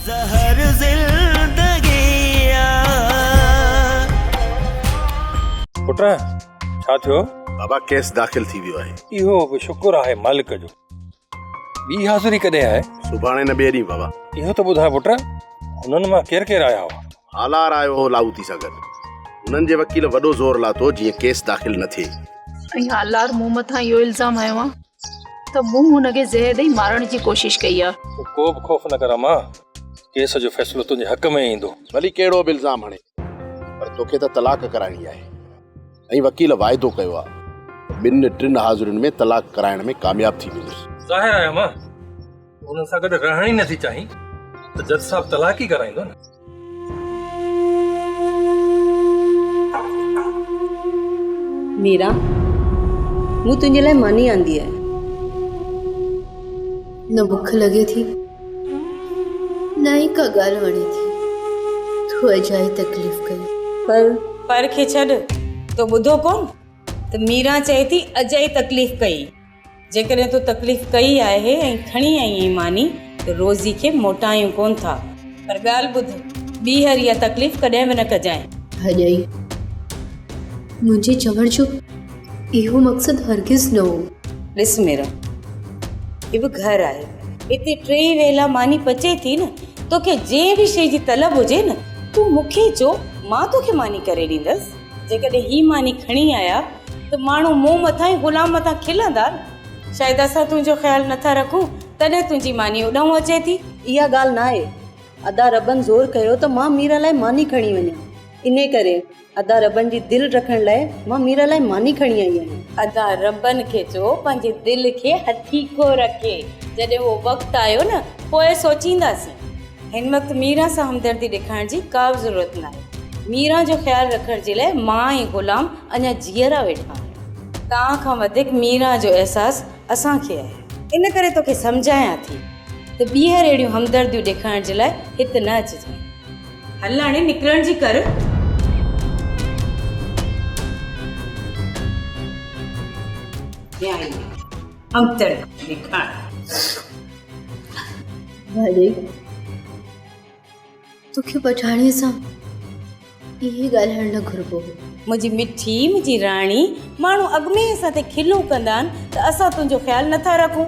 ज़हर ज़िंदगी पुट छा थियो? बाबा केस दाख़िल थी वियो आहे। इहो बि शुक्र आहे मालिक जो। ॿी हाज़िरी कॾहिं आहे? सुभाणे न ॿिए ॾींहुं बाबा। इहो त ॿुधाए पुट, हुननि मां केरु केरु आया हुआ? हालार आयो हो लाहूती सां गॾु। हुननि जे वकील वॾो ज़ोर लाथो जीअं केस दाख़िल न थिए। ऐं हालार मूं मथां इहो इल्ज़ाम हयो आहे त मूं हुनखे ज़हर ॾेई मारण जी कोशिश कई आहे। को बि ख़ौफ़ न कर मां, केस जो फ़ैसिलो तुंहिंजे हक़ में ईंदो। भली कहिड़ो बि इल्ज़ाम हणे, पर तोखे त तलाक कराइणी आहे। ऐं वकील वाइदो कयो आहे 2-3 हाज़िरियुनि में तलाक कराइण में कामयाब थी वेंदुसि। ज़ाहिर आहे मां, हुननि सां गॾु रहण ई नथी चाहीं त जज साहब तलाक ई कराईंदो न। मीरा, मूं तुंहिंजे लाइ मानी आंदी आहे। न बुख लगे थी न ही का ॻाल्हि वणे थी। तूं अजाई तकलीफ़ कई। पर खे छॾ, तो ॿुधो कोन त मीरा चए थी अजाई तकलीफ़ कई। जेकॾहिं तूं तकलीफ़ कई आहे ऐं खणी आई आहीं मानी, त रोज़ी खे मोटायूं कोन था। पर ॻाल्हि ॿुध, ॿीहर इहा तकलीफ़ कॾहिं बि न कजांइ। अजाई, मुंहिंजे चवण जो इहो मक़सदु हरगिज़ न हो। ॾिस मीरा, इहो बि घर आहे, हिते 3 वेला मानी पचे थी न। तोखे जंहिं बि शइ जी तलब हुजे न, तूं मूंखे चओ, मां तोखे मानी करे ॾींदसि। जेकॾहिं ही मानी खणी आया त माण्हू मूं मथां ऐं ग़ुलाम मथां खिलंदा। शायदि असां तुंहिंजो ख़्यालु नथा रखूं, तॾहिं तुंहिंजी मानी उॾाऊं अचे थी। इहा ॻाल्हि न आहे। अदा रबन ज़ोर कयो त मां मीरा लाइ मानी खणी वञा, इन करे अदा रबन जी दिलि रखण लाइ मां मीरा लाइ मानी खणी आई आहियां। अदा रबन खे चओ पंहिंजे दिलि खे हथीको रखे। जॾहिं उहो वक़्तु आयो न, पोइ सोचींदासीं। हिन वक़्तु मीरा सां हमदर्दी ॾेखारण जी का बि ज़रूरत न आहे। मीरा जो ख़्यालु रखण जे लाइ मां ऐं ग़ुलाम अञा जीअरा वेठा आहियूं। तव्हां खां वधीक मीरा जो अहसासु असांखे आहे। इन करे तोखे सम्झायां थी त ॿीहर अहिड़ियूं हमदर्दियूं ॾेखारण जे लाइ हिते न अचिजांइ। हल हाणे निकिरण जी कर। तोखे पठाणीअ सां इहे ॻाल्हाइण न घुरिबो हो। मुंहिंजी मिठी, मुंहिंजी राणी, माण्हू अॻिमें असां ते खिलूं कंदा आहिनि त असां तुंहिंजो ख़्यालु नथा रखूं।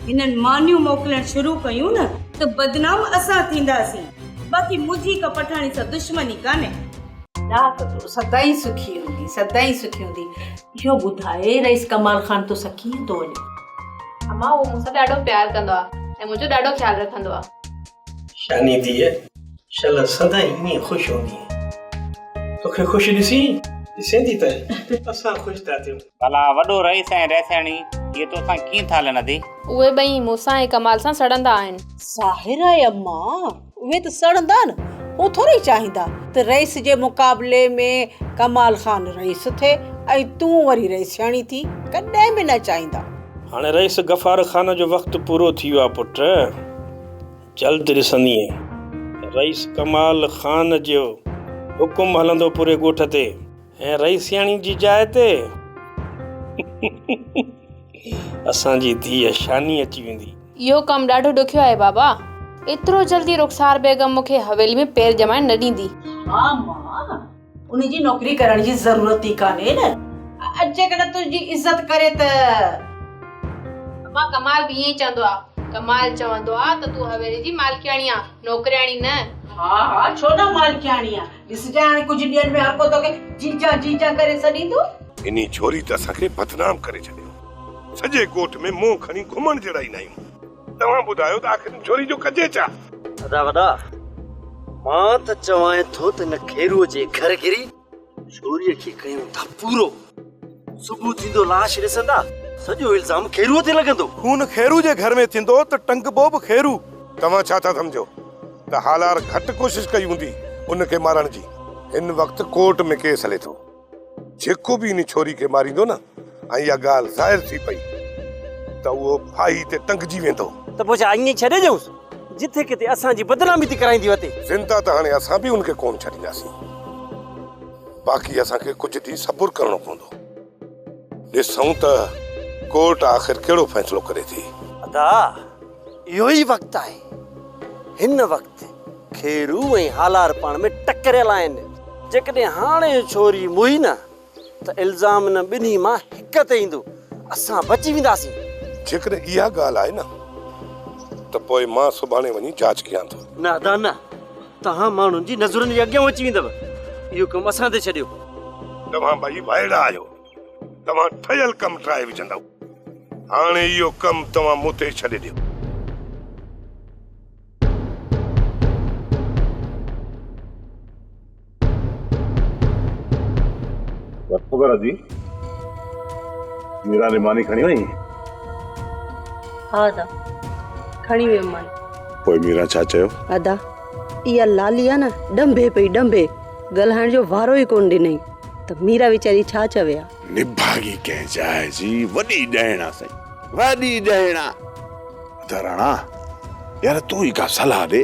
हिननि मानियूं मोकिलणु शुरू कयूं न त बदनाम असां थींदासीं। बाक़ी मुंहिंजी का पठाणी सां दुश्मनी कान्हे। सदाई सुखी हूंदी, सदाई सुखी हूंदी। इहो ॿुधाए रईस कमाल खान तो सकी थो वञे? अम्मा, उहो मूंसां ॾाढो प्यार कंदो आहे ऐं मुंहिंजो ॾाढो ख़्यालु रखंदो आहे। शानी धीअ, शल सदाई ईअं ख़ुशि हूंदी। तोखे ख़ुशि ॾिसें थी त असां ख़ुशि था थियूं। भला वॾो रईस ऐं रैसाणी इहे तोसां कीअं था हलनि थी? उहे ॿई मूंसां ऐं कमाल सां सड़ंदा आहिनि। ज़ाहिर आहे अम्मा, उहे त सड़ंदा न। हू थोरी चाहींदा त रईस जे मुक़ाबले में कमाल खान रईस थिए ऐं तूं वरी रईसाणी थी। कॾहिं बि न चाहींदा। हाणे रईस गफ़ार खान जो वक़्तु पूरो थी वियो आहे पुट। जल्द ॾिसंदीअ रईस कमाल खान जो हुकुम हलंदो पूरे ॻोठ ते ऐं रईसियाणी जी जाइ ते असांजी धीअ शानी अची वेंदी। इहो कमु ॾाढो ॾुखियो आहे बाबा। एतिरो जल्दी रुखसार बेगम मूंखे हवेली में पैर जमाइण न ॾींदी। हा मां, उनजी नौकरी करण जी ज़रूरत ई कान्हे न। जेकॾहिं तुंहिंजी इज़त करे त। अम्मा, कमाल बि ईअं ई चवंदो आहे। कमाल चवंदो आहे त तूं हवेली जी मालकियाणी आहे, नौकरियाणी न। हा, छो न मालकियाणी आहे। ॾिसजांइ हाणे कुझु ॾींहंनि में हर को तोखे जीजा जीजा करे छॾींदो। इन्ही छोरी त असांखे बदनाम करे छॾियो। सॼे ॻोठ में मुंहुं खणी घुमण जहिड़ा ई न आहियूं। तव्हां ॿुधायो त आख़िर छोरी जो कजे छा? अदा वॾा, मां त चवां थो त न खेरूअ जे घर गिरी छोरीअ खे कयूं था पूरो। सुबुह थींदो लाश ॾिसंदा, सॼो इल्ज़ाम खेरूअ ते लॻंदो। खून खेरू जे घर में थींदो त टंगबो बि खेरू। तव्हां छा था सम्झो त हालार घटि कोशिशि कई हूंदी उनखे मारण जी? हिन वक़्तु कोर्ट में केस हले थो। जेको बि इन छोरी खे मारींदो न, ऐं इहा ॻाल्हि ज़ाहिर थी पई त उहो फाही ते टंगजी वेंदो। त पोइ छा ईअं छॾे ॾियूंसि? जिथे किथे असांजी बदनामी थी कराईंदी वते। ज़िंदा त हाणे असां बि उनखे कोन छॾींदासीं। बाक़ी असांखे कुझु ॾींहं सबुर करणो पवंदो। ॾिसूं त कोर्ट आख़िर कहिड़ो फ़ैसिलो करे थी। अदा, इहो ई वक़्तु आहे। हिन वक़्तु खेरू ऐं हालार पाण में टकरियल आहिनि। जेकॾहिं हाणे छोरी मुई न त इल्ज़ाम न ॿिन्ही मां हिक ते ईंदो, असां बची वेंदासीं। जेकॾहिं इहा ॻाल्हि आहे न त पोइ मां सुभाणे वञी जांच कयां थो। न अदा न, तव्हां माण्हुनि जी नज़रुनि जे अॻियां अची वेंदव। इहो कमु असां ते छॾियो। तव्हां ॿई वाइड़ा आहियो, तव्हां ठहियल कमु ठाहे विझंदव। हाणे इहो कमु तव्हां मूं ते छॾे ॾियो। जी मीरा ने मानी खणी वई? हा अदा, खणी वियमि मानी। पोइ मीरा छा चयो? अदा, इहा लाली आहे न डंभे पई डंभे, ॻाल्हाइण जो वारो ई कोन ॾिनई। त मीरा वीचारी छा चवे? निभागी कंहिं जाइ जी वॾी ॾहण आहे साईं, वॾी ॾहण आहे। धराणा यार तूं ई का सलाह ॾे,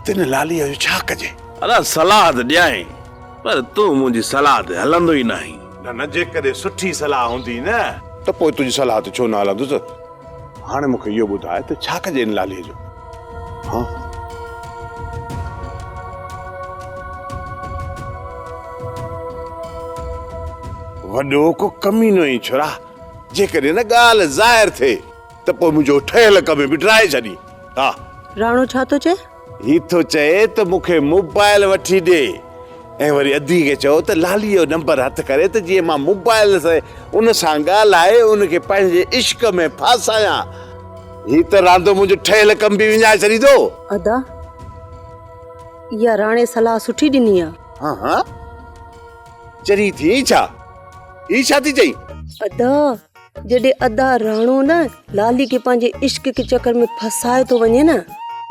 तिन लालीअ जो छा कजे? अरे सलाह त ॾियां, पर तूं मुंहिंजी सलाह ते हलंदो ई नाही। न जेकॾहिं सुठी सलाह हूंदी न त पोइ तुंहिंजी सलाह ते छो न हलंदुसि। हाणे मूंखे इहो ॿुधाए त छा कजे इन लालीअ जो? हाँ वॾो को कमीनो ई छुरा, जेकॾहिं न ॻाल्हि ज़ाहिर थिए त पोइ मुंहिंजो ठहियल कम बि ड्राए छॾी। हा राणो छा थो चए? ही थो चए त मूंखे मोबाइल वठी ॾे ऐं वरी अधी खे चओ त लाली जो नंबर हथ करे त जीअं मां मोबाइल से उन सां ॻाल्हाए उनखे पंहिंजे इश्क में फासायां। ही त रांदो मुंहिंजो ठहियल कम बि विञाए छॾींदो। अदा, इहा राणे सलाह सुठी ॾिनी आहे। हाँ हाँ चरी थी छा? ही छा थी चई? अदा, जॾहिं अदा राणो न लाली खे पंहिंजे इश्क के चक्कर में फसाए थो वञे न,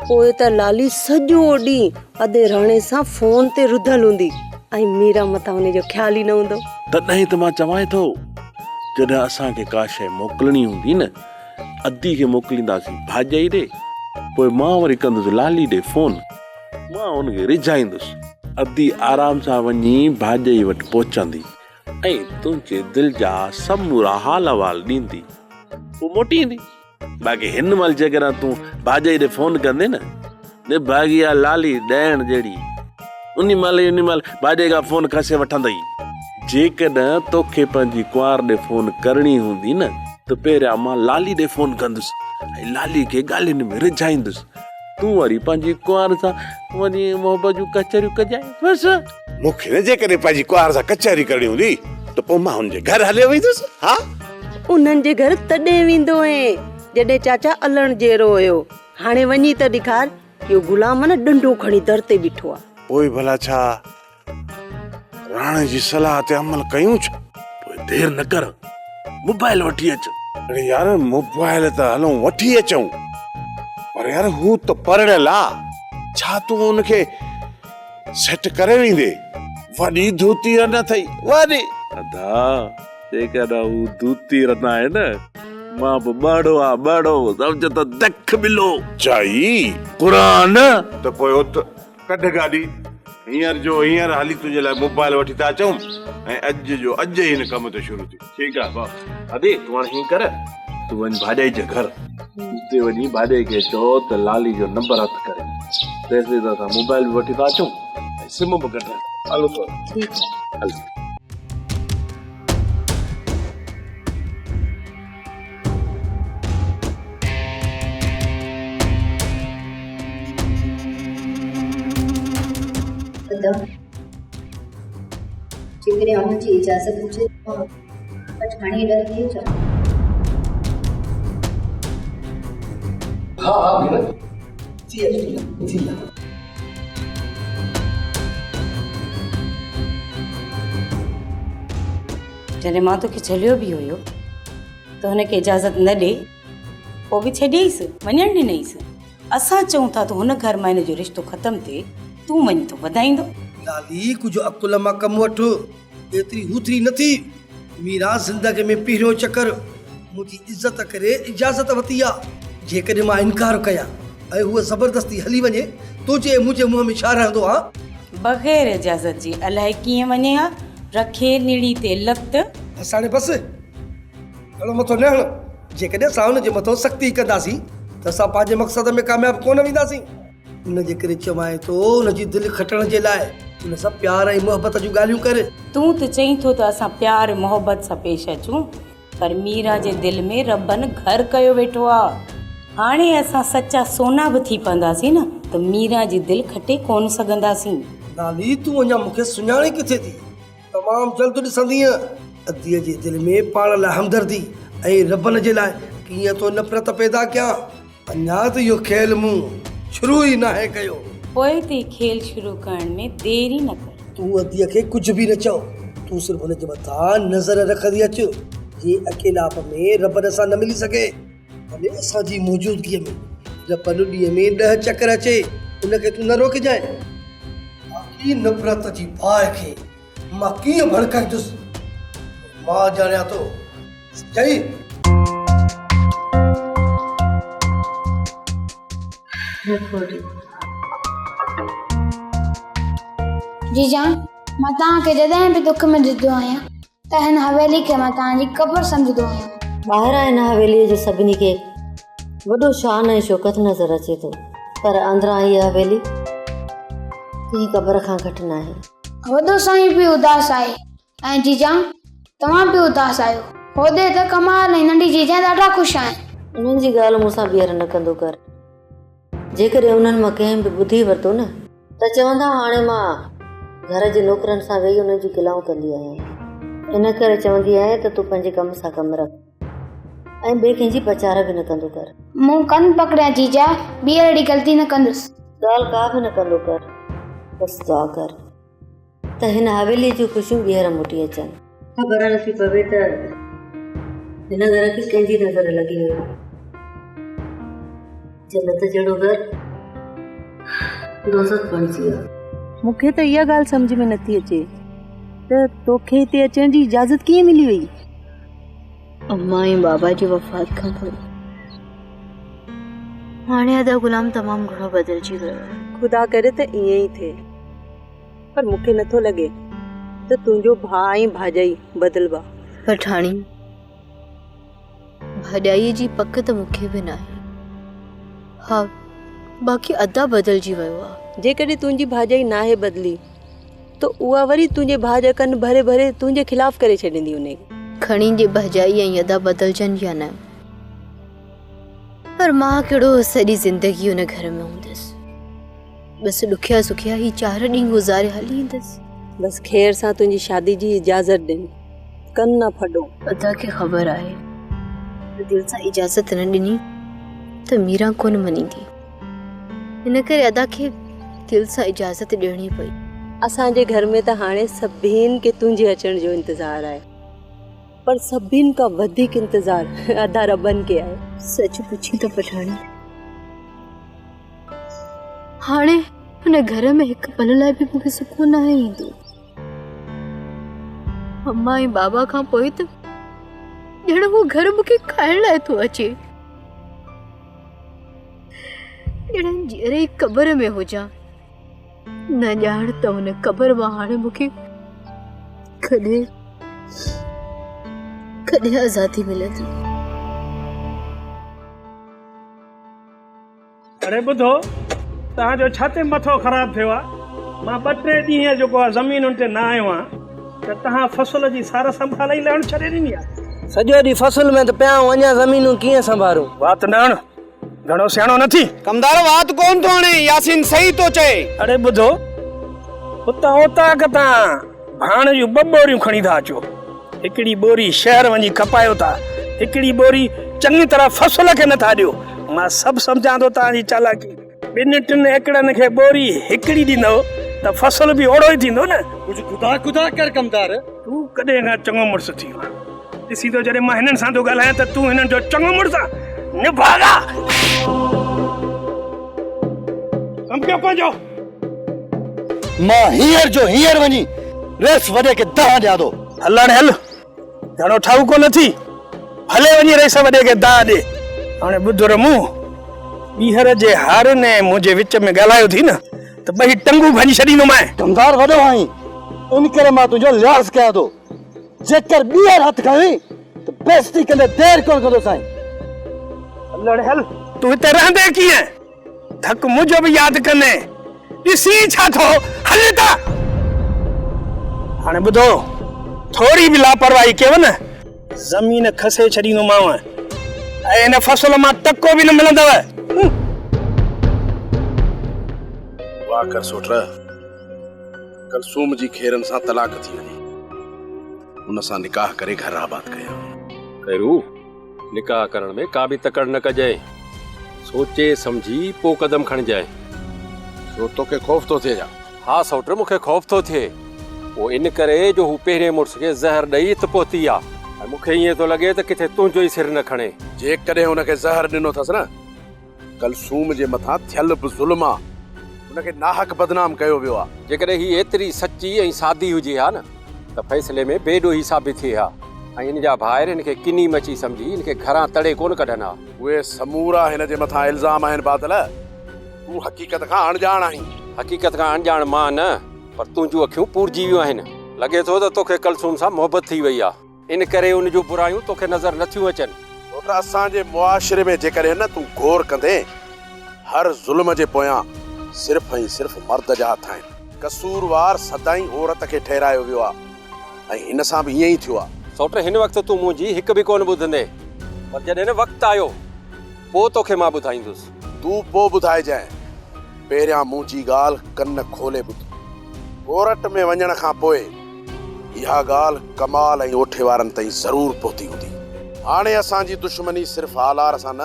पोइ त लाली सॼो ॾींहुं अधे राणे सां फोन ते रुधल हूंदी ऐं मीरा मथां हुन जो ख्याल ई न हूंदो। तॾहिं त मां चवां थो, जॾहिं असांखे का शइ मोकिलणी हूंदी न, अधी खे मोकिलींदासीं भाॼाई ॾे, पोइ मां वरी कंदुसि लाली ॾे फोन। मां हुनखे रिझाईंदुसि, अधी आराम सां वञी भाॼाई वटि पहुचंदी ऐं तुंहिंजे दिलि जा समूरा हाल अहवाल ॾींदी, पोइ मोटी ईंदी। बाक़ी हिन महिल जेकॾहिं तूं भाॼाई ॾे फोन कंदे न भागी आहे लाली ॾियण जहिड़ी, उन महिल भाॼाई खां फोन खसे वठंदई। जेकॾहिं तोखे पंहिंजी कुंवार ॾे फोन करणी हूंदी न त पहिरियां मां लाली ॾे फोन कंदुसि ऐं लाली खे ॻाल्हियुनि में रिझाईंदुसि। तूं वरी पंहिंजी कुंवार सां वञी मोहबत जूं कचहरियूं कजाए बसि। मूंखे न जेकॾहिं पंहिंजी कुंवार सां कचहरी करणी हूंदी त पोइ मां हुनजे घर हलियो वेंदुसि। हा उन्हनि जे घर तॾहिं वेंदो ऐं जॾहिं चाचा अलण जहिड़ो हुयो। हाणे वञी त ॾेखार, इहो गुलाम न डंडो खणी दर ते बीठो आहे। पोइ भला छा राणे जी सलाह ते अमल कयूं छा? पोइ देर न कर, मोबाइल वठी अच। अरे यार मोबाइल त हलूं वठी अचूं, पर यार हू त पढ़ियल आहे। छा तूं हुनखे सेट करे वेंदे? वॾी धोती न अथई वॾी। अदा जेकॾहिं हू धोती न आहे न, मां बि ॿाड़ो आहे ॿाड़ो, सम्झ त दख मिलो चाही क़ुरान। त पोइ उत कढ गाॾी, हींअर जो हींअर हली तुंहिंजे लाइ मोबाइल वठी था अचूं ऐं अॼु जो अॼु ई हिन कम ते शुरू थी। ठीकु आहे भाउ। अदे तूं हाणे हीअं कर, तूं वञ भाॼाई जे घर, उते वञी भाॼाई खे चओ त लाली जो नंबर हथ करे, तेसिताईं त असां मोबाइल बि वठी था अचूं ऐं सिम बि कढायूं। हलो तो हल। जेकॾहिं हुन जी इजाज़त हुजे त खणी रखी अचो। हाँ हाँ भेण, जी जॾहिं मां तोखे छलियो बि हुयो त हुनखे इजाज़त न ॾे, पोइ बि छॾियईसि, वञणु ॾिनईसि। असां चऊं था त हुन घर मां हिन जो रिश्तो ख़तमु थिए, तूं वञी तो वधाईंदो। लाली कुछ अकुल मां कम वठ, एतरी हूतरी न थी। मीरा ज़िंदगी में पहिरियों चक्कर मुंहिंजी इज़त करे इजाज़त वरिती आहे। जेकॾहिं मां इनकार कयां ऐं उहा ज़बरदस्ती हली वञे, तुंहिंजे मुंहिंजे मुंहं में छा रहंदो आहे? बग़ैर इजाज़त जी अलाए कीअं वञे हा, रखे निड़ी ते लत। असां बसि हलो मथो न हण। जेकॾहिं असां हुन जे मथो सख़्ती कंदासीं त असां पंहिंजे मक़सद में कामयाबु कोन वेंदासीं। उन जे करे चवाए थो उनजी दिलि खटण जे लाइ उन सां प्यार ऐं मोहबत जूं ॻाल्हियूं कर। तूं त चईं थो त असां प्यार मोहबत सां पेश अचूं, पर मीरा जे दिलि में रबन घर कयो वेठो आहे। हाणे असां सच्चा सोना बि थी पवंदासीं न त मीरा जी दिलि खटे कोन सघंदासीं। लाली तूं अञा मूंखे सुञाणे किथे थी? तमामु जल्द ॾिसंदीअ अदीअ जे दिलि में पाण लाइ हमदर्दी ऐं रबन जे लाइ कीअं तो नफ़रत पैदा कयां। अञा त इहो खेल मूं शुरू ई नाहे कयो। पोइ ते खेल शुरू करण में देरी न कर। तूं अदीअ खे कुझु बि न चओ, तूं सिर्फ़ु हुन जे मथां नज़र रखंदी अचु। जे अकेलाप में रबन सां न मिली सघे, भले असांजी मौजूदगीअ में रबन ॾींहं में 10 चकर अचे, उनखे तूं न रोकजांइ। बाक़ी नफ़रत जी बाहि खे मां कीअं भड़काईंदुसि मां ॼाणियां थो। चई जीजा, मां तव्हांखे जॾहिं बि दुख में ॾिसंदो आहियां त हिन हवेली खे मां तव्हांजी क़बर सम्झंदो आहियां। ॿाहिरां हिन हवेलीअ जो सभिनी खे वॾो शान ऐं शौक़त नज़र अचे थो, पर अंदरां हीअ हवेली कंहिं क़बर खां घटि न आहे। वॾो साईं बि उदास आहे ऐं जीजा तव्हां बि उदास आहियो। होॾे त कमाल ऐं नंढी जीजा ॾाढा ख़ुशि आहिनि। उन्हनि जी ॻाल्हि मूंसां ॿीहर न कंदो कर। जेकॾहिं उन्हनि मां कंहिं बि ॿुधी वरितो न त चवंदा हाणे मां घर जे नौकरनि सां वेही उन्हनि जी गिलाऊं कंदी आहियां। इन करे चवंदी आहियां त तूं पंहिंजे कम सां कमु रख ऐं ॿिए कंहिंजी पचार बि न कंदो कर। मूं कन पकड़िया जीजा, ॿी अहिड़ी ग़लती न कंदुसि। ॻाल्हि का बि न कंदो कर, बसि दुआ कर त हिन हवेली जूं ख़ुशियूं ॿीहर मोटी अचनि। ख़बर नथी पवे त हिन घर खे कंहिंजी नज़र लॻी वई। जन्नत जहिड़ो घर दोज़ख बणिजी वियो। मूंखे त इहा ॻाल्हि सम्झ में नथी अचे त तोखे हिते अचण जी इजाज़त कीअं मिली वई? अम्मा ऐं बाबा जी वफ़ात खां पोइ हाणे अदा गुलाम तमामु घणो बदिलजी वियो आहे। खुदा करे त ईअं ई थिए, पर मूंखे नथो लॻे त तुंहिंजो भाउ ऐं भाॼाई बदिलबा। पठाणी भाॼाईअ जी पक त मूंखे बि न आहे। हा, बाक़ी अदा बदिलजी वियो आहे। जेकॾहिं तुंहिंजी भाॼाई नाहे बदिली त उहा वरी तुंहिंजे भाउ जा कन भरे भरे तुंहिंजे खिलाफ़ करे छॾींदी उन खणी जे भाॼाई ऐं अदा बदिलजनि या न, पर मां कहिड़ो सॼी ज़िंदगी उन घर में हूंदसि। बसि ॾुखिया सुखिया ही 4 ॾींहं गुज़ारे हली ईंदसि। बसि ख़ैर सां तुंहिंजी शादी जी इजाज़त ॾिन, कन न फॾो। अदा खे ख़बर आहे त दिलि सां इजाज़त न ॾिनी त मीरा कोन मञींदी। हिन करे अदा खे दिलि सां इजाज़त ॾियणी पई। असांजे घर में त हाणे सभिनि खे तुंहिंजे अचण जो इंतज़ारु आहे, पर सभिनि खां वधीक इंतज़ारु अदा रबन खे आहे। सच पुछी त पठाणी, हाणे हुन घर में हिकु पल लाइ बि मूंखे सुकून न ईंदो। अम्मा ऐं बाबा खां पोइ त ॼण उहो घर मूंखे खाइण लाइ थो अचे। ॼण जहिड़े ई क़बर में हुजां, न ॼाण त हुन क़बर मां हाणे मूंखे कॾहिं कॾहिं आज़ादी मिलंदी। अरे ॿुधो, तव्हांजो छाते मथो ख़राब थियो आहे? मां 2-3 ॾींहं जेको आहे ज़मीनुनि ते न आयो आहियां त तव्हां फसल जी सार संभाल ई लहण छॾे ॾिनी आहे। सॼो ॾींहुं फसल में त पिया वञा, ज़मीनूं कीअं संभालूं? बात न हण, घणो सियाणो नथी। कमदार बात कोन थो हणे, यासीन सही तो चए। अरे ॿुधो, उतां कतां भाण जूं 2 बोरियूं खणी था अचो। हिकिड़ी बोरी शहर वञी खपायो था, हिकिड़ी बोरी चङी तरह फसल खे नथा ॾियो। मां सभु सम्झां थो तव्हांजी चालाकी। 2-3 एकड़नि खे बोरी हिकिड़ी ॾींदो त फसल बि ओड़ो ई थींदो न। कुझु खुदा कर कमदार। तूं कॾहिं खां चङो मुड़ुसु थी वियो आहे। ॾिसी तो जॾहिं मां हिननि सां थो ॻाल्हायां त तूं हिननि जो चङो मुड़ुसु आहे। निभागा कम पियो पंहिंजो। मां हींअर जो हींअर वञी रेस वॾे खे दाह ॾियां थो। हलण हल, घणो ठाऊ को नथी। हले वञी रेस वॾे खे दाह ॾे। हाणे ॿुधर मूं ॿीहर जे हारनि ऐं मुंहिंजे विच में ॻाल्हायो थी न त 2 टंगू भञी छॾींदोमांइ। कमदार वॾो आहीं, इन करे मां तुंहिंजो लिहाज़ कयां थो। जेकर ॿीहर हथ खणी त बेइज्जती कंदे देर कोन कंदो साईं। हलण हल, तूं हिते रहंदे कीअं? धक मुझो भी याद कने ॾिसी छा थो हले था हाणे ॿुधो थोड़ी भी लापरवाही कयो न ज़मीन खसे छॾींदोमांव ऐं इन फसल मां टको भी न मिलंदव। वाह कर सोटरा कलसूम जी खेरन सां तलाक थी वञे उन सां निकाह करे घर आबाद कया। खैरू निकाह करण में का भी तकड़ न कजाए सोचे समझी पो कदम खणजाए। छो तोखे खौफ तो थे जा? हाँ सौट मुखे खौफ तो थे वो इन करे जो हू पहिरें मुड़स के जहर ॾेई त पहुती आ ऐं मुखे ईअं तो लगे त किथे तुंहिंजो ई सिर न खणे। जे कॾहिं हुनखे ज़हर ॾिनो अथसि न कलसूम जे मथां थियल बि ज़ुल्म आ हुनखे नाहक बदनाम कयो वियो आहे। जेकॾहिं ही एतिरी सची ऐं सादी हुजे हा न त फैसले में बेॾोही साबित थिए हा ऐं इन जा भाइर हिनखे किनी मची सम्झी हिनखे घरां तड़े कोन कढनि हा। उहे समूरा हिन जे मथां इल्ज़ाम आहिनि बादल तूं हक़ीक़त खां अणॼाण आहीं। हक़ीक़त खां अणॼाण मां न पर तुंहिंजूं अखियूं पूरजी वियूं आहिनि। लॻे थो त तोखे कलसूम सां मोहबत थी वई आहे इन करे उन जूं बुरायूं तोखे नज़र नथियूं अचनि। असांजे मुआशिरे में जेकॾहिं न तूं गौर कंदे हर ज़ुल्म जे पोयां सिर्फ़ ऐं सिर्फ़ मर्द जा हथ आहिनि। कसूरवार सदाईं औरत खे ठहिरायो वियो आहे ऐं हिन सां बि ईअं ई थियो आहे। सौट हिन वक़्तु तूं मुंहिंजी हिकु बि कोन ॿुधंदे पर जॾहिं न वक़्तु आयो पोइ तोखे मां ॿुधाईंदुसि। तूं पोइ ॿुधाइजांइ पहिरियां मुंहिंजी ॻाल्हि कन खोले ॿुध। कोरट में वञण खां पोइ इहा ॻाल्हि कमाल ऐं ओठे वारनि ताईं ज़रूर पहुती हूंदी। हाणे असांजी दुश्मनी सिर्फ़ आलार सां न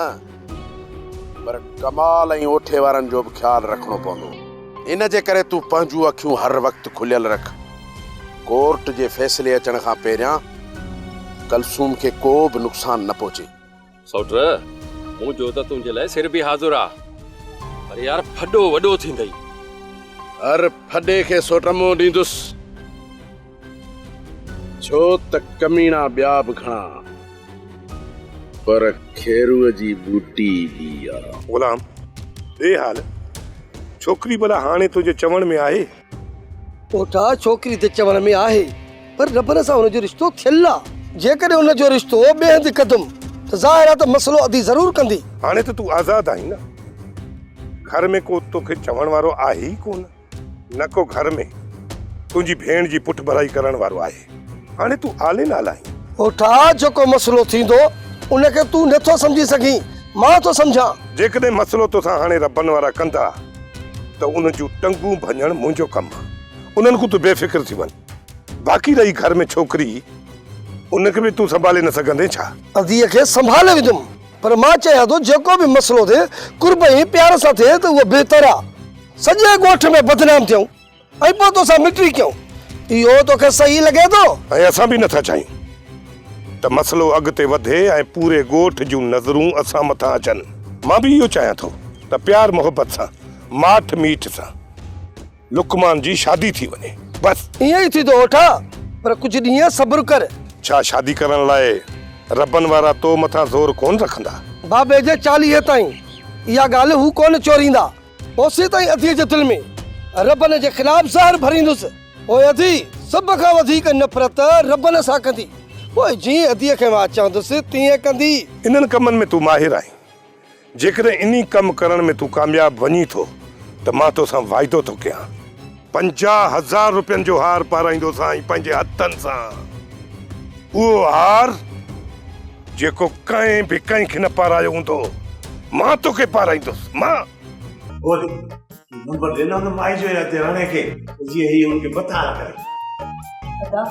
पर कमाल ऐं ओठे वारनि जो बि ख़्यालु रखणो पवंदो। इन जे करे तूं पंहिंजूं अखियूं हर वक़्तु खुलियल रख। कोर्ट जे फ़ैसिले अचण खां पहिरियां कलसूम खे को बि नुक़सान न पहुचे। सौट मुंहिंजो त तुंहिंजे लाइ सिर बि हाज़ुर आहे पर यार फॾो वॾो थींदई। हर फॾे खे सोटमो ॾींदुसि छो त कमीना ॿिया बि घणा पर खेरूअ जी बूटी बि आहे। गुलाम ॾे हाल छोकिरी भला हाणे तुंहिंजे चवण में आहे? ओठा छोकिरी ते चवण में आहे पर रबन सां हुनजो रिश्तो थियल आहे। जेकॾहिं हुनजो रिश्तो ॿिए हंधि कंदुमि त ज़ाहिर आहे त मसलो अदी ज़रूर कंदी। हाणे त तूं आज़ाद आहीं न घर में को तोखे चवण वारो आहे ई कोन न को घर में तुंहिंजी भेण जी पुठ भराई करण वारो आहे। हाणे तूं आले नाल आहीं। ओठा जेको मसलो थींदो उनखे तूं नथो सम्झी सघीं मां तो सम्झां। जेकॾहिं मसलो तोसां हाणे रबन वारा कंदा त उन जूं टंगूं भञण मुंहिंजो कमु आहे। उन्हनि खां तूं बेफ़िक्र थी वञ। बाक़ी रही घर में छोकिरी उनखे बि तूं संभाले न सघंदे छा? अदीअ खे संभाले विधुमि पर मां चाहियां थो जेको बि मसलो थिए कुर्ब ऐं प्यार सां थिए त उहो बहितर आहे। सॼे ॻोठ में बदनाम थियूं ऐं पोइ तोसां मिटी कयूं इहो तोखे सही लॻे थो? ऐं असां बि नथा चाहियूं त मसलो अॻिते वधे ऐं पूरे ॻोठ जूं नज़रूं असां मथां अचनि। मां बि इहो चाहियां थो त प्यार मोहबत सां माठ मीठ सां लुकमान जी शादी थी वञे। बसि ईअं ई थींदो ओठा पर कुझु ॾींहं सब्र कर। छा शादी करण लाइ रबन वारा तो मथां ज़ोर कोन रखंदा? बाबे जे 40 ताईं इहा ॻाल्हि हू कोन चोरींदा। ओसी ताईं अदीअ जे दिलि में रबन जे ख़िलाफ़ ज़हर भरींदुसि। ओए अदी सभ खां वधीक नफ़रत रबन सां कंदी। ओए जीअं अदीअ खे मां चवंदुसि तीअं कंदी। इन्हनि कमनि में तूं माहिर आहीं। जेकॾहिं इन्ही कमु करण में तूं कामयाब वञी थो त मां तोसां वाइदो थो कयां 50,000 रुपयनि जो हार पाराईंदो साईं पंहिंजे हथनि सां। उहो हार जेको कंहिं बि कंहिंखे न पारायो हूंदो मां तोखे पाराईंदुसि। मां बोले नंबर देना न माई जो या तेराने के जी ही उनके बता करे दादा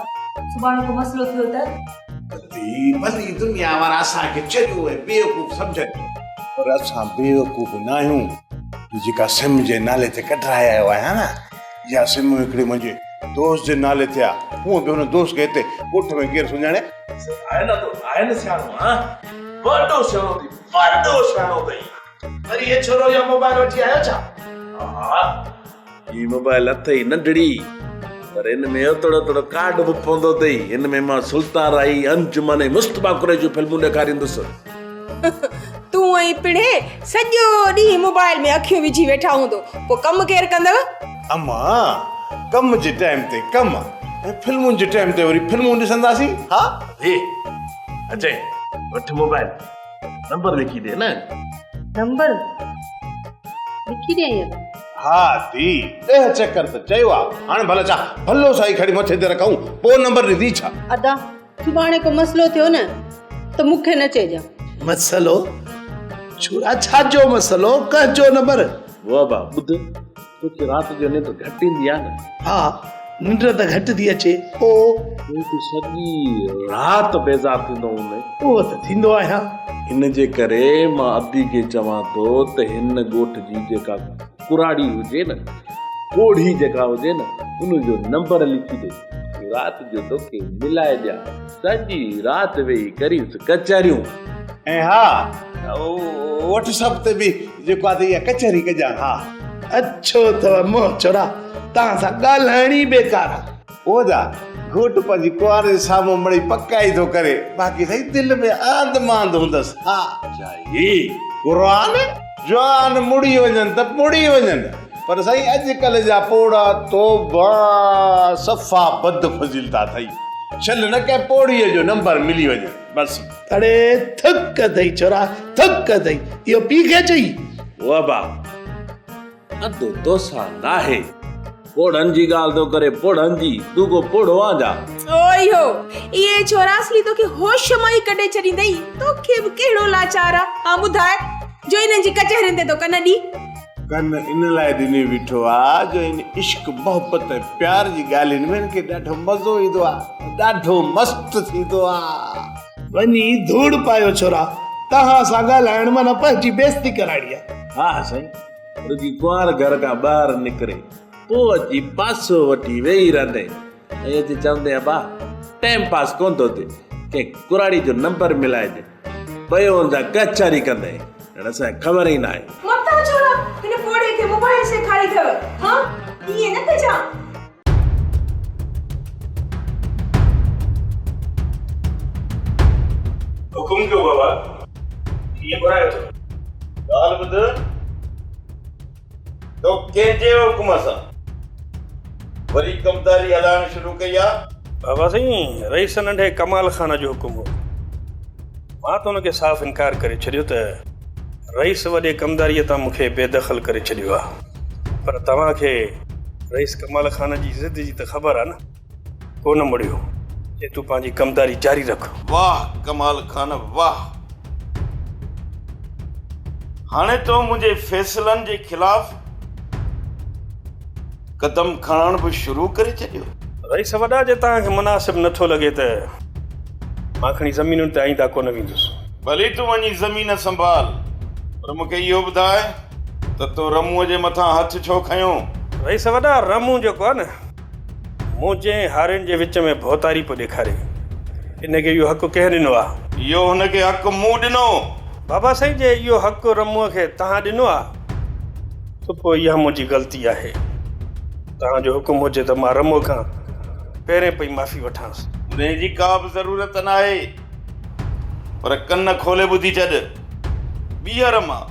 सुभाणे को मसलो थियो त ती भली दुनिया वारा असां के चयो है बेवकूफ समझनि पर असां बेवकूफ न आहियूं। जेका सिम जे नाले ते कढाया आयो आहे ना या सिम हिकिड़े मुंहिंजे दोस्त जे नाले ते आहे हूअं बि हुन दोस्त खे हिते ॻोठ में केरु सुञाणे? आहे न तो आहे न सियाणो हां वॾो सियाणो अथई। अरे ये छोरो या मोबाइल वठी आयो छा? हा ई मोबाइल अथई नंढड़ी पर इन में थोड़ो कार्ड बि पवंदो अथई। इन में मां सुल्तान राई अंजुमन ऐं मुस्तफा कुरैशी जूं फिल्मूं ॾेखारींदुसि। तूं ऐं पिणे सॼो ॾींहुं मोबाइल में अखियूं विझी वेठा हूंदो पोइ कमु केरु कंदव? अम्मा कम जे टाइम ते कम ऐं फिल्मुनि जे टाइम ते वरी फिल्मूं ॾिसंदासीं। हा हे अजय वठ मोबाइल नंबर लिखी दे न। नंबर लिखी ॾियई हा दी 10 चकर त चयो आहे हाणे भला छा भलो साईं खणी मथे ते रखूं पोइ नंबर ॾिनी छा अदा सुभाणे को मसलो थियो न त मूंखे न चइजां। मसलो छोरा छाजो मसलो कहजो नंबर। वाह बा ॿुध तोखे राति जो निंड घटि ईंदी आहे न? हा निंड त घटि थी अचे ओ तूं सॼी राति बेज़ार थींदो हूंदे। उहो त थींदो आहियां। इन जे करे मां अदी खे चवां थो त हिन ॻोठ जी जेका कुराड़ी हुजे न कोढ़ी जेका हुजे न उनजो नंबर लिखी ॾे राति जो तोखे मिलाए ॾियां सॼी राति वेही करीसि कचहरियूं। ऐं हा व्हाट्सएप ते बि जेको आहे इहा कचहरी कजां। हा अच्छो अथव मोह छोरा तव्हां सां ॻाल्हाइण ई बेकार आहे। ओदा घोट पंहिंजी कुंवार जे साम्हूं मिड़ई पकाई थो करे बाक़ी सही दिलि में आंद मांद हूंदसि। हा चाही क़ुरान जवान मुड़ी वञनि त मुड़ी वञनि पर साईं अॼुकल्ह जा पोड़ा तौबा सफ़ा बद फज़ीलता अथई छल न कंहिं पोड़ीअ जो नंबर मिली वञे बसि। अड़े थक अथई छोरा थक अथई इहो पी खे चई। वाह बा अधु तोसां नाहे पोड़नि जी ॻाल्हि थो करे पोड़नि जी तूं को पोड़ो आ जा। ओई हो ये छोरा असली तोखे होश मां ई कढे छॾींदई तोखे बि कहिड़ो लाचार आहे। हा ॿुधाए जो इन्हनि जी कचहरियुनि ते तो कन ॾी कन इन लाइ ॾिनी बीठो आहे जो इन इश्क मोहबत ऐं प्यार जी ॻाल्हियुनि में हिनखे ॾाढो मज़ो ईंदो आहे ॾाढो मस्तु थींदो आहे। वञी धूड़ पायो छोरा तव्हां सां ॻाल्हाइण माना पंहिंजी बेइज़ती कराइणी आहे। हा साईं रुगी कुंवार घर खां ॿाहिरि निकिरे पोइ अची पासो वठी वेही रहंदे ऐं अची चवंदे बा टाइम पास कोन थो थिए के कुराड़ी जो नंबर मिलाए ॾे पियो हुनजा कचहरी कंदे असांखे ख़बर ई न आहे। मता छोरा हिन पोड़े खे मोबाइल से खाली अथव। हां इहे न कजा हुकुम कयो बाबा ये घुरायो थो ॻाल्हि ॿुध तो कंहिंजे हुकुम सां वरी कमदारी हलाइण शुरू कई आहे। बाबा साईं रईस नंढे कमाल खान जो हुकुम हो मां त हुनखे साफ़ इनकार करे छॾियो त रईस वॾे कमदारीअ तां मूंखे बेदख़ल करे छॾियो आहे पर तव्हांखे रईस कमाल खान जी ज़िद जी त ख़बर आहे न कोन मुड़ियो जे तूं पंहिंजी कमदारी जारी रख। वाह कमाल खान वाह हाणे तो मुंहिंजे फ़ैसिलनि जे ख़िलाफ़ कदम खणण बि शुरू करे छॾियो। रईस वॾा जे तव्हांखे मुनासिबु नथो लॻे त मां खणी ज़मीनुनि ते आईंदा कोन वेंदुसि। भली तूं वञी ज़मीन संभाल पर मूंखे इहो ॿुधाए त तो रमुअ जे मथां हथ छो खयो। रईस वॾा रमू जेको आहे न मूं जंहिं हारियुनि जे विच में भौतारी पियो ॾेखारे इनखे इहो हक़ु कंहिं ॾिनो आहे। इहो हुनखे हक़ु मूं ॾिनो। बाबा साईं जे इहो हक़ु रमुअ खे तव्हां ॾिनो आहे त पोइ इहा मुंहिंजी ग़लती आहे। तव्हांजो हुकुम हुजे त मां रमुअ खां पहिरें पई माफ़ी वठांसि। उन जी का बि ज़रूरत न आहे पर कन खोले ॿुधी छॾ ॿीहर मां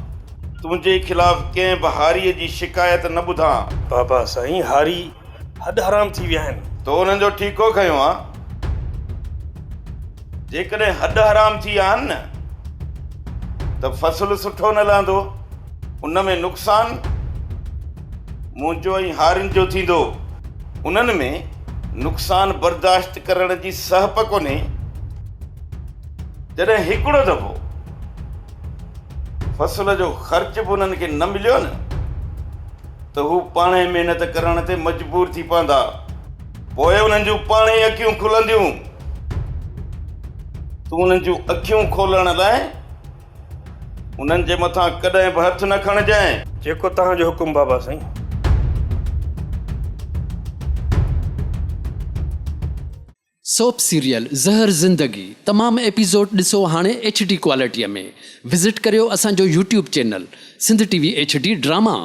तुंहिंजे ख़िलाफ़ कंहिं बि हारीअ जी शिकायत न ॿुधां। बाबा साईं हारी हद हराम थी विया आहिनि। तो उन्हनि जो ठीको खयो आहे जेकॾहिं हद हराम थी विया आहिनि न त फ़सुलु सुठो न लहंदो उन में नुक़सानु मुंहिंजो ऐं हारियुनि जो थींदो। उन्हनि में नुक़सानु बर्दाश्त करण जी सहप कोन्हे। जॾहिं हिकिड़ो दफ़ो फ़सुल जो ख़र्च बि उन्हनि खे न मिलियो न त हू पाणे महिनत करण ते मजबूर थी पवंदा पोइ उन्हनि जूं पाणे ई अखियूं खुलंदियूं। तूं उन्हनि जूं अखियूं खोलण लाइ उन्हनि जे मथां कॾहिं बि हथ न खणजांइ। जेको तव्हांजो हुकुम बाबा साईं। सोप सीरियल ज़हर ज़िंदगी तमाम एपिसोड ॾिसो हाणे HD क्वालिटीअ में। विज़िट करियो असांजो YouTube channel Sindh TV HD drama.